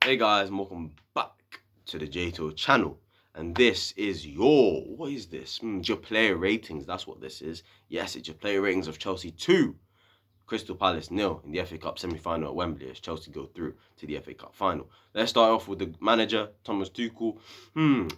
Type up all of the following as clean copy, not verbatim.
Hey guys, and welcome back to the J2 channel. And this is what is this? It's your player ratings, that's what this is. Yes, it's your player ratings of Chelsea 2, Crystal Palace 0 in the FA Cup semi-final at Wembley as Chelsea go through to the FA Cup final. Let's start off with the manager, Thomas Tuchel.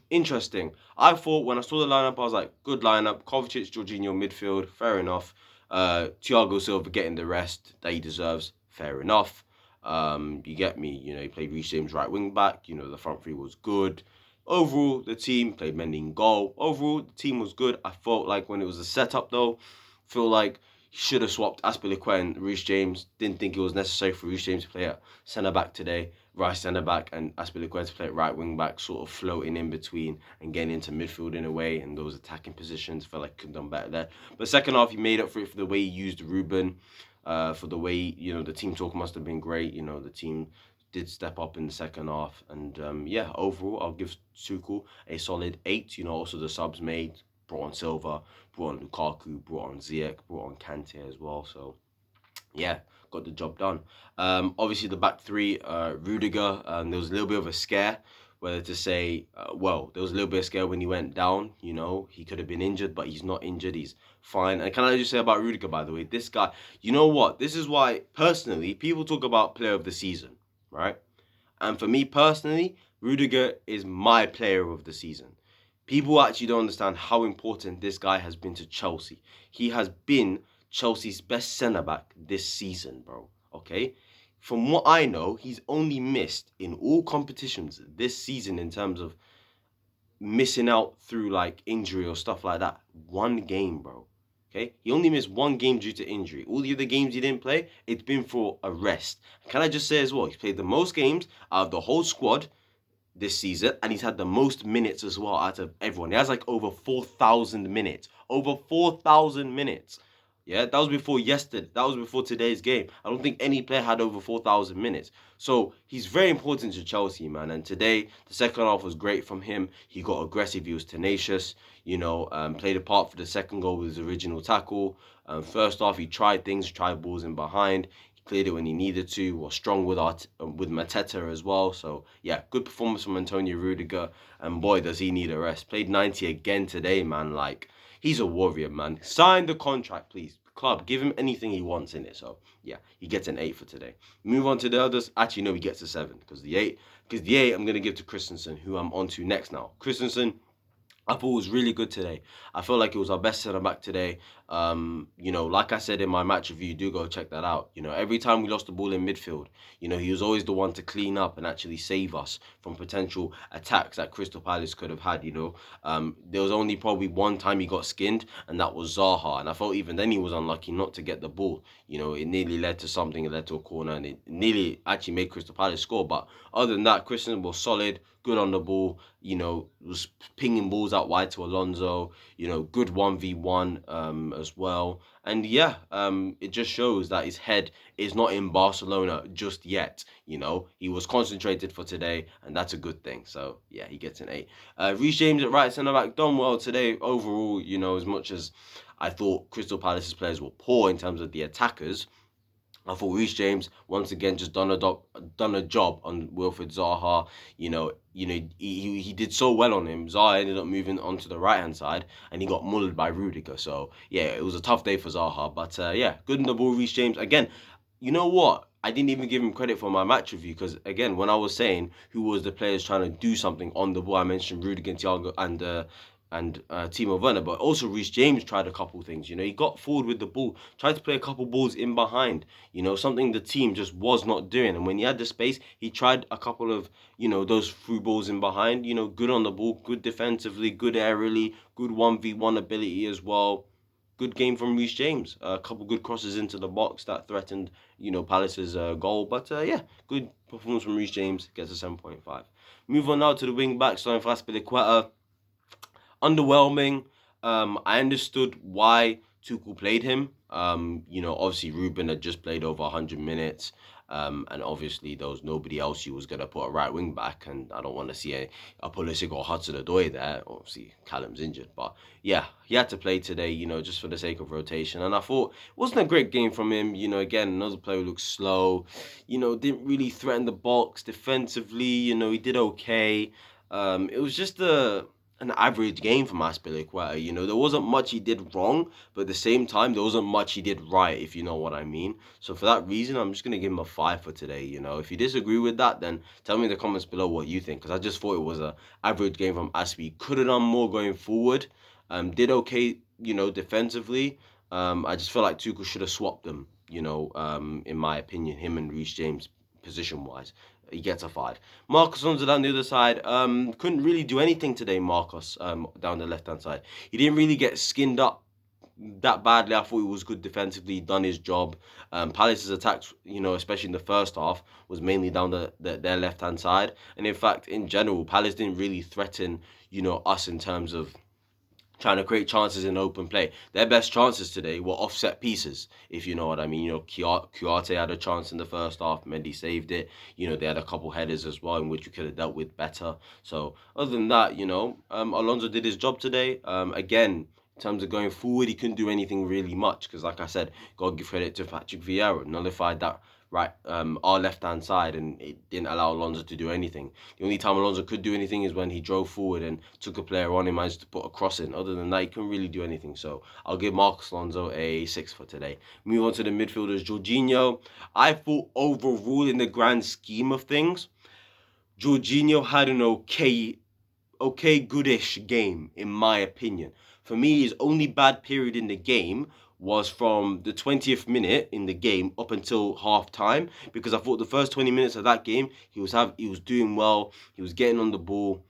Interesting. I thought when I saw the lineup, I was like, good lineup. Kovacic, Georginio midfield, fair enough. Thiago Silva getting the rest that he deserves, fair enough. You get me. He played Reece James right wing back. The front three was good. Overall, the team played Mendy in goal. Overall, the team was good. I felt like when it was a setup though, feel like he should have swapped Azpilicueta and Reece James. Didn't think it was necessary for Reece James to play at centre back today, right centre back, and Azpilicueta to play at right wing back, sort of floating in between and getting into midfield in a way. And those attacking positions, felt like could have done better there. But second half, he made up for it for the way he used Reuben. For the way, the team talk must have been great. The team did step up in the second half. And overall, I'll give Tuchel a solid 8. Also the subs made, brought on Silva, brought on Lukaku, brought on Ziyech, brought on Kante as well. So, yeah, got the job done. Obviously, the back three, Rudiger, there was a little bit of a scare. Whether to say, there was a little bit of scare when he went down. He could have been injured, but he's not injured. He's fine. And can I just say about Rudiger, by the way, this guy, you know what? This is why, personally, people talk about player of the season, right? And for me personally, Rudiger is my player of the season. People actually don't understand how important this guy has been to Chelsea. He has been Chelsea's best centre-back this season, bro. Okay? From what I know, he's only missed in all competitions this season in terms of missing out through like injury or stuff like that. One game, bro. Okay? He only missed one game due to injury. All the other games he didn't play, it's been for a rest. Can I just say as well, he's played the most games out of the whole squad this season, and he's had the most minutes as well out of everyone. He has like over 4,000 minutes. Over 4,000 minutes. Yeah, that was before yesterday. That was before today's game. I don't think any player had over 4,000 minutes. So he's very important to Chelsea, man. And today, the second half was great from him. He got aggressive. He was tenacious. Played a part for the second goal with his original tackle. First off, he tried things, tried balls in behind. Cleared it when he needed to, was strong with Mateta as well. So, yeah, good performance from Antonio Rudiger. And boy, does he need a rest. Played 90 again today, man. Like, he's a warrior, man. Sign the contract, please. Club, give him anything he wants in it. So, yeah, he gets an 8 for today. Move on to the others. Actually, no, he gets a 7. Because the 8, I'm going to give to Christensen, who I'm on to next now. Christensen, I thought it was really good today. I feel like it was our best centre back today. Like I said in my match review, do go check that out. Every time we lost the ball in midfield, he was always the one to clean up and actually save us from potential attacks that Crystal Palace could have had. There was only probably one time he got skinned, and that was Zaha. And I felt even then he was unlucky not to get the ball. It nearly led to something, it led to a corner, and it nearly actually made Crystal Palace score. But other than that, Christensen was solid, good on the ball, was pinging balls out wide to Alonso, good 1v1 as well. And yeah, it just shows that his head is not in Barcelona just yet. He was concentrated for today, and that's a good thing. So yeah, he gets an 8. Reece James at right centre back done well today overall. As much as I thought Crystal Palace's players were poor in terms of the attackers, I thought Reece James once again just done a job on Wilfried Zaha. He did so well on him. Zaha ended up moving onto the right hand side, and he got mullered by Rudiger. So yeah, it was a tough day for Zaha. But yeah, good in the ball, Reece James again. You know what? I didn't even give him credit for my match review because again, when I was saying who was the players trying to do something on the ball, I mentioned Rudiger, Thiago, and Timo Werner, but also Reece James tried a couple things. He got forward with the ball, tried to play a couple balls in behind. Something the team just was not doing. And when he had the space, he tried a couple of those through balls in behind. Good on the ball, good defensively, good aerially, good 1v1 ability as well. Good game from Reece James. A couple good crosses into the box that threatened, Palace's goal. But yeah, good performance from Reece James. Gets a 7.5. Move on now to the wing back, starting for Azpilicueta. Underwhelming. I understood why Tuchel played him. Obviously Reuben had just played over 100 minutes. And obviously there was nobody else who was going to put a right wing back, and I don't want to see a Pulisic or Hudson-Odoi there. Obviously Callum's injured, but yeah, he had to play today, just for the sake of rotation. And I thought it wasn't a great game from him. Again, another player who looked slow, didn't really threaten the box defensively. He did okay. It was just an average game for Azpilicueta. There wasn't much he did wrong, but at the same time, there wasn't much he did right, if you know what I mean. So for that reason, I'm just going to give him a 5 for today. If you disagree with that, then tell me in the comments below what you think, because I just thought it was a average game from Aspi. Could have done more going forward. Did okay, defensively. I just feel like Tuchel should have swapped them, in my opinion, him and Reece James position-wise. He gets a 5. Marcus Alonso down the other side, couldn't really do anything today, Marcus, down the left-hand side. He didn't really get skinned up that badly. I thought he was good defensively, done his job. Palace's attacks, especially in the first half, was mainly down their left-hand side. And in fact, in general, Palace didn't really threaten, us in terms of trying to create chances in open play. Their best chances today were offset pieces, if you know what I mean. Kouyaté had a chance in the first half. Mendy saved it. They had a couple headers as well in which we could have dealt with better. So other than that, Alonso did his job today. Again, in terms of going forward, he couldn't do anything really much because, like I said, got to give credit to Patrick Vieira. Nullified that our left-hand side, and it didn't allow Alonso to do anything. The only time Alonso could do anything is when he drove forward and took a player on and managed to put a cross in. Other than that, he couldn't really do anything. So I'll give Marcus Alonso a 6 for today. Move on to the midfielders. Georginio. I thought overall, in the grand scheme of things, Georginio had an okay, goodish game, in my opinion. For me, his only bad period in the game was from the 20th minute in the game up until half time, because I thought the first 20 minutes of that game he was doing well. He was getting on the ball.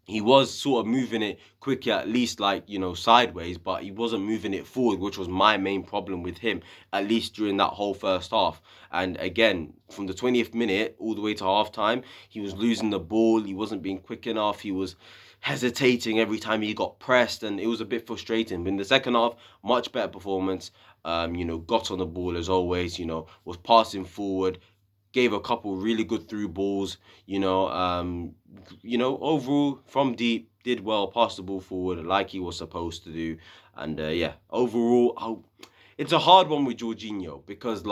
He was sort of moving it quickly, at least sideways, but he wasn't moving it forward, which was my main problem with him, at least during that whole first half. And again, from the 20th minute all the way to half time, he was losing the ball. He wasn't being quick enough. He was hesitating every time he got pressed, and it was a bit frustrating. But in the second half, much better performance. Got on the ball as always. Was passing forward, gave a couple really good through balls. Overall from deep, did well, passed the ball forward like he was supposed to do. And overall, it's a hard one with Georginio because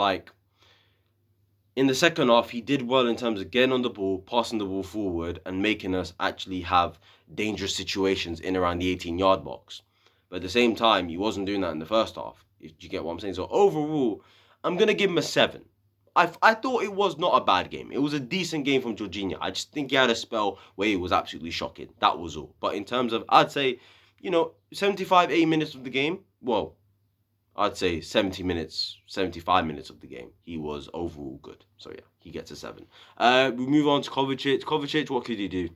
in the second half, he did well in terms of getting on the ball, passing the ball forward, and making us actually have dangerous situations in around the 18-yard box. But at the same time, he wasn't doing that in the first half, if you get what I'm saying. So overall, I'm going to give him a 7. I thought it was not a bad game. It was a decent game from Georginio. I just think he had a spell where he was absolutely shocking. That was all. But in terms of, I'd say, 75, 80 minutes of the game, well, I'd say 70 minutes, 75 minutes of the game, he was overall good. So, yeah, he gets a 7. We move on to Kovacic. Kovacic, what could he do?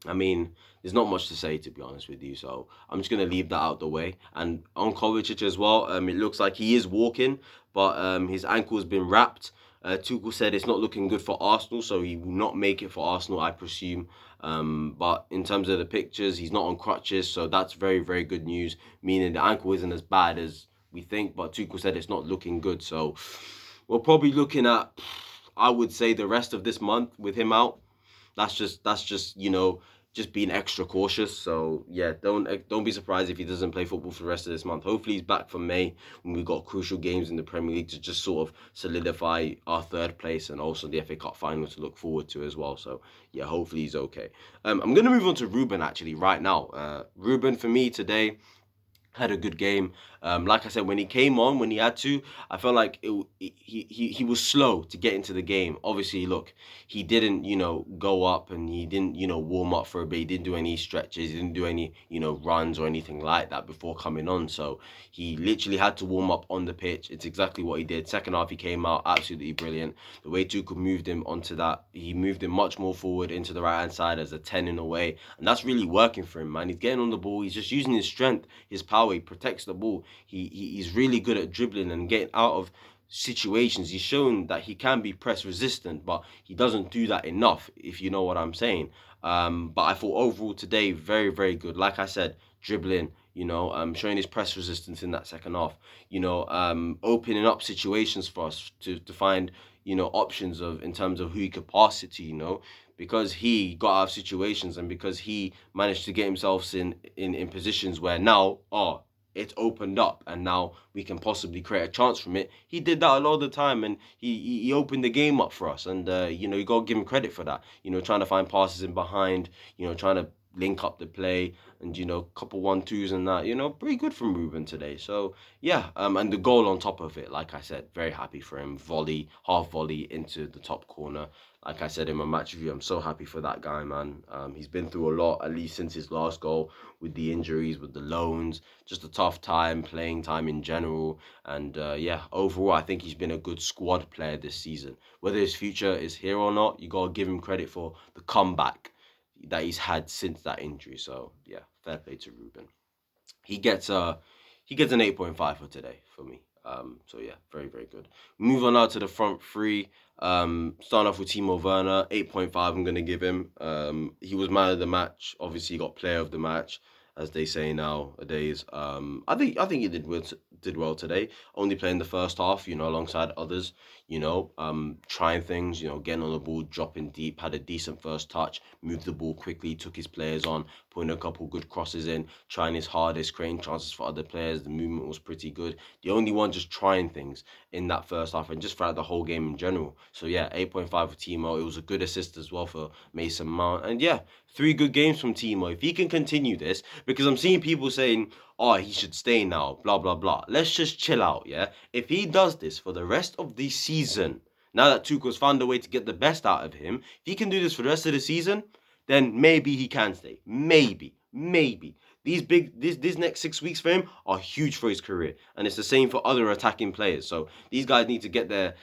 I mean, there's not much to say, to be honest with you. So, I'm just going to leave that out the way. And on Kovacic as well, it looks like he is walking, but his ankle has been wrapped. Tuchel said it's not looking good for Arsenal, so he will not make it for Arsenal, I presume. But in terms of the pictures, he's not on crutches, so that's very, very good news, meaning the ankle isn't as bad as we think, but Tuchel said it's not looking good. So we're probably looking at, I would say, the rest of this month with him out. That's just just being extra cautious. So yeah, don't be surprised if he doesn't play football for the rest of this month. Hopefully he's back for May when we've got crucial games in the Premier League to just sort of solidify our third place, and also the FA Cup final to look forward to as well. So yeah, hopefully he's okay. I'm going to move on to Reuben actually right now. Reuben for me today had a good game. Like I said, when he came on, when he had to, I felt like he was slow to get into the game. Obviously, look, he didn't, go up and he didn't, warm up for a bit. He didn't do any stretches. He didn't do any, runs or anything like that before coming on. So he literally had to warm up on the pitch. It's exactly what he did. Second half, he came out absolutely brilliant. The way Tuchel moved him onto that, he moved him much more forward into the right-hand side as a 10 in a way. And that's really working for him, man. He's getting on the ball. He's just using his strength, his power. He protects the ball. He's really good at dribbling and getting out of situations. He's shown that he can be press resistant, but he doesn't do that enough, if you know what I'm saying. But I thought overall today, very, very good. Like I said, dribbling, showing his press resistance in that second half, opening up situations for us to find, options in terms of who he could pass it to, because he got out of situations and because he managed to get himself in positions where now, it's opened up and now we can possibly create a chance from it. He did that a lot of the time, and he opened the game up for us. And you got to give him credit for that. Trying to find passes in behind, trying to link up the play, and couple 1-2s and that. Pretty good from Reuben today. So yeah, and the goal on top of it, like I said, very happy for him. Volley, half volley into the top corner. Like I said in my match review, I'm so happy for that guy, man. He's been through a lot, at least since his last goal, with the injuries, with the loans, just a tough time, playing time in general. And yeah, overall, I think he's been a good squad player this season. Whether his future is here or not, you got to give him credit for the comeback that he's had since that injury. So yeah, fair play to Reuben. He gets an 8.5 for today for me. So yeah, very, very good. Move on now to the front three. Starting off with Timo Werner, 8.5 I'm gonna give him. He was man of the match. Obviously, he got player of the match, as they say nowadays. I think he did well today. Only playing the first half, alongside others. Trying things. Getting on the ball, dropping deep. Had a decent first touch. Moved the ball quickly. Took his players on. Putting a couple good crosses in. Trying his hardest. Creating chances for other players. The movement was pretty good. The only one just trying things in that first half and just throughout the whole game in general. So yeah, 8.5 for Timo. It was a good assist as well for Mason Mount. And yeah, 3 good games from Timo. If he can continue this, because I'm seeing people saying, oh, he should stay now, blah, blah, blah. Let's just chill out, yeah? If he does this for the rest of the season, now that Tuchel's found a way to get the best out of him, if he can do this for the rest of the season, then maybe he can stay. Maybe. These next 6 weeks for him are huge for his career. And it's the same for other attacking players. So these guys need to get their,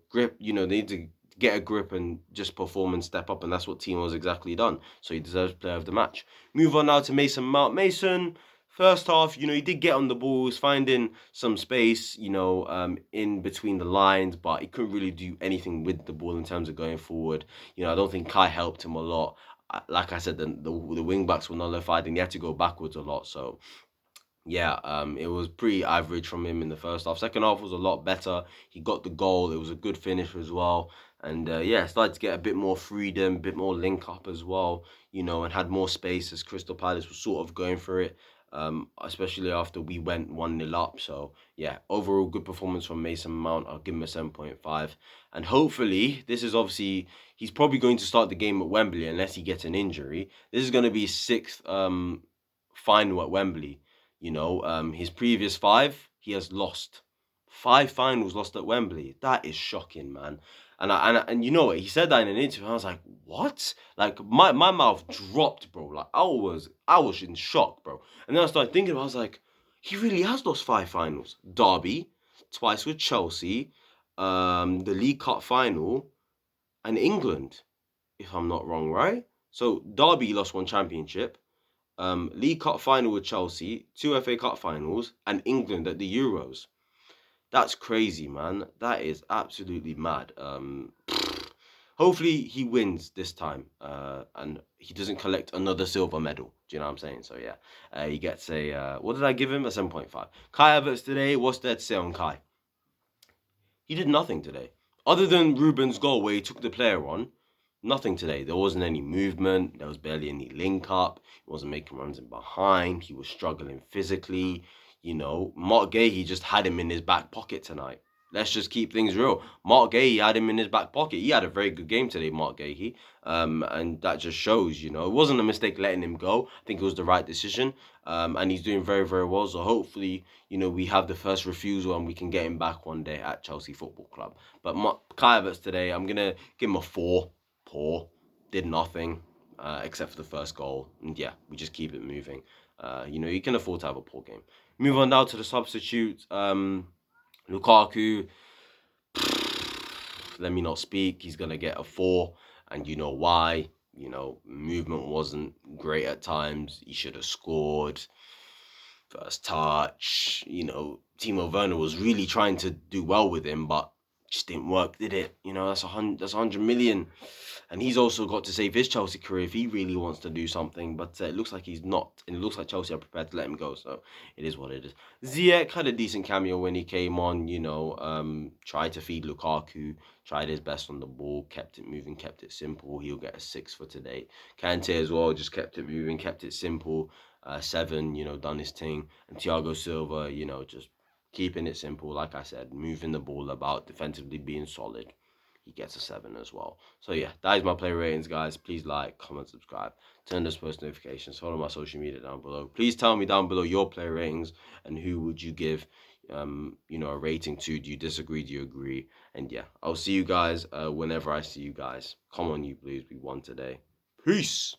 grip, they need to get a grip and just perform and step up. And that's what Timo's exactly done. So he deserves player of the match. Move on now to Mason Mount. Mason, first half, he did get on the balls, finding some space, in between the lines, but he couldn't really do anything with the ball in terms of going forward. I don't think Kai helped him a lot. Like I said, the wing backs were nullified and he had to go backwards a lot. So yeah, it was pretty average from him in the first half. Second half was a lot better. He got the goal. It was a good finish as well. And yeah, started to get a bit more freedom, a bit more link up as well, and had more space as Crystal Palace was sort of going for it, especially after we went 1-0 up. So yeah, overall good performance from Mason Mount. I'll give him a 7.5. And hopefully, this is obviously, he's probably going to start the game at Wembley unless he gets an injury. This is going to be his 6th final at Wembley. His previous 5, he has lost. 5 finals lost at Wembley. That is shocking, man. And you know what? He said that in an interview. And I was like, what? Like my mouth dropped, bro. Like I was in shock, bro. And then I started thinking, I was like, he really has lost 5 finals. Derby, twice with Chelsea, the League Cup final, and England, if I'm not wrong, right? So Derby lost 1 championship. League Cup final with Chelsea, 2 FA Cup finals, and England at the Euros. That's crazy, man. That is absolutely mad. Hopefully he wins this time, and he doesn't collect another silver medal. Do you know what I'm saying? So yeah, he gets a, what did I give him? A 7.5. Kai Havertz today, what's there to say on Kai? He did nothing today. Other than Reuben's goal where he took the player on, nothing today. There wasn't any movement. There was barely any link up. He wasn't making runs in behind. He was struggling physically. Mark Gahey just had him in his back pocket tonight. Let's just keep things real. Mark Gahey had him in his back pocket. He had a very good game today, Mark Gahey. And that just shows, it wasn't a mistake letting him go. I think it was the right decision. And he's doing very, very well. So hopefully, we have the first refusal and we can get him back one day at Chelsea Football Club. But Kai Havertz today, I'm going to give him a 4. Poor. Did nothing except for the first goal. And yeah, we just keep it moving. You can afford to have a poor game. Move on now to the substitutes. Lukaku, let me not speak. He's going to get a 4. And you know why. Movement wasn't great at times. He should have scored. First touch. Timo Werner was really trying to do well with him, but Just didn't work, did it? You know, that's 100 million. And he's also got to save his Chelsea career if he really wants to do something. But it looks like he's not. And it looks like Chelsea are prepared to let him go. So it is what it is. Ziyech had a decent cameo when he came on, tried to feed Lukaku, tried his best on the ball, kept it moving, kept it simple. He'll get a 6 for today. Kante as well, just kept it moving, kept it simple. 7, done his thing. And Thiago Silva, just keeping it simple, like I said, moving the ball about, defensively being solid. He gets a 7 as well. So yeah, that is my player ratings, guys. Please like, comment, subscribe, turn those post notifications, follow my social media down below. Please tell me down below your player ratings and who would you give a rating to. Do you disagree? Do you agree? And yeah, I'll see you guys whenever I see you guys. Come on, you Blues, we won today. Peace.